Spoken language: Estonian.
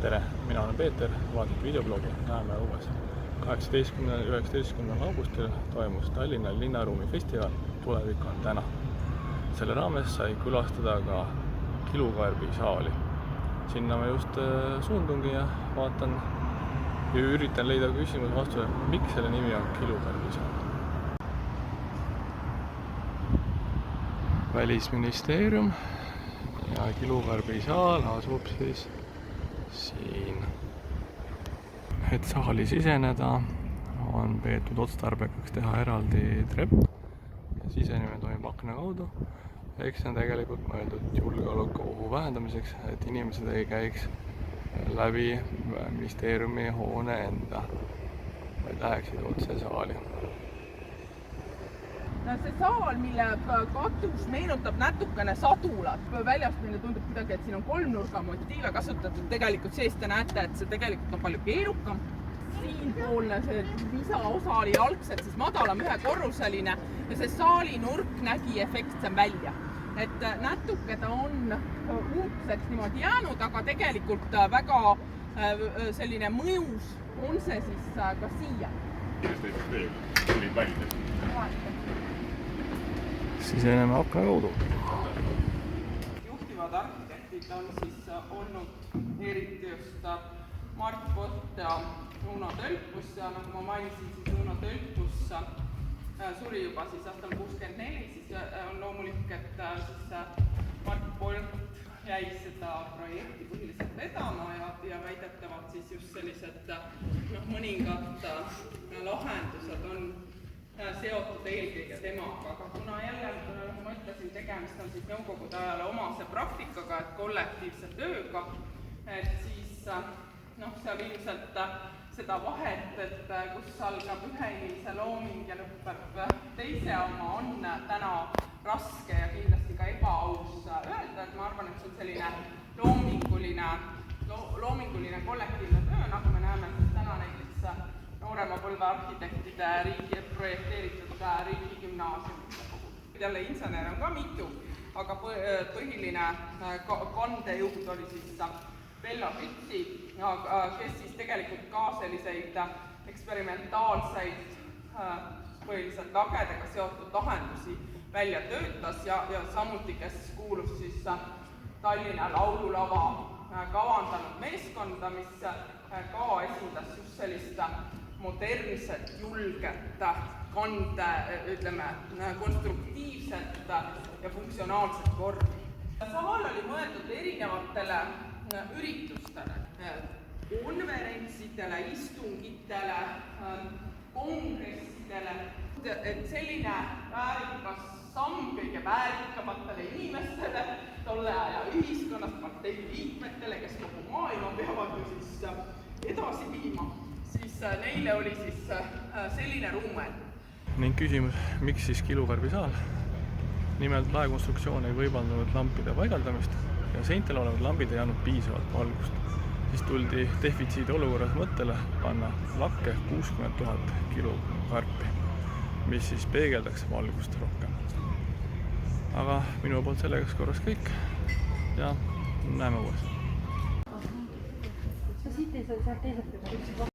tere, mina olen Peeter, vaatate videoblogi, näeme uues. 18.–19. augustil toimus Tallinna linnaruumi festival Tulevik on täna. Selle raames sai külastada ka Kilukaarbi saali. Sinna ma just suundungi ja vaatan ja üritan leida küsimuse vastuse, miks selle nimi on Kilukaarbi saal. Välisministeerium ja Kilukaarbi saal asub siis siin. Et saali siseneda on peetud otstarbekaks teha eraldi trepp ja sisenemine toimub akna kaudu. Eks see on tegelikult mõeldud julgeolekuohu vähendamiseks, et inimesed ei käiks läbi ministeeriumi hoone enda, vaid läheksid otse saali. No see saal, mille katus meenutab natukene sadulat. Väljast meile tundub kuidagi, et siin on kolmnurga motiive kasutatud. Tegelikult seest te näete, et see tegelikult on palju keerukam. Siinpoolne see lisaosa oli algselt siis madalam ühekorruseline ja see saali nurk nägi efektsem välja. Et natuke ta on umbseks niimoodi jäänud, aga tegelikult väga selline mõjus on see siis ka siia. Kes näiteks teie tulid välja? Siseneme akna kaudu. Juhtivad arhitektid on siis olnud eriti just Mart Pott ja Uno Tölpus ja nagu ma mainisin, siis Uno Tölpus suri juba siis aastal 64, siis on loomulik, et siis Mart Pott jäi seda projekti põhiliselt vedama ja väidetavalt siis just sellised mõningad lahendused on seotud eelkõige temaga, aga kuna jälle, nagu ma ütlesin, tegemist on siis nõukogude ajale omase praktikaga, et kollektiivse tööga, et siis seal ilmselt seda vahet, et kus algab ühe inimese looming ja lõpeb teise oma, on täna raske ja kindlasti ka ebaaus öelda, et ma arvan, et see on selline loominguline kollektiivne töö, nagu me näeme siis täna näiteks noorema põlve arhitektide projekteeritud riigigümnaasiumite puhul. Jälle insener on ka mitu, aga põhiline kandejuht oli siis Vello Kütsi, kes siis tegelikult ka selliseid eksperimentaalseid põhiliselt lagedega seotud lahendusi välja töötas ja samuti, kes kuulus siis Tallinna laululava kavandanud meeskonda, mis ka esindas just sellist modernset, julget kande, ütleme, konstruktiivset ja funktsionaalset vormi. Saal oli mõeldud erinevatele üritustele, konverentsidele, istungitele, kongressidele, et selline väärikas samm kõige väärikamatele inimestele, tolle aja ühiskonnast, partei liikmetele, kes kogu maailma peavad ju siis edasi viima, siis neile oli siis selline ruum. Ning küsimus, miks siis Kilukaarbi saal? Nimelt laekonstruktsioon ei võimaldanud lampide paigaldamist ja seintel olevad lambid ei andnud piisavalt valgust. Siis tuldi defitsiidi olukorras mõttele panna lakke 60 000 kilokarpi, mis siis peegeldaks valgust rohkem. Aga minu poolt sellega korras kõik ja näeme uuesti. Siit ei saa teiselt.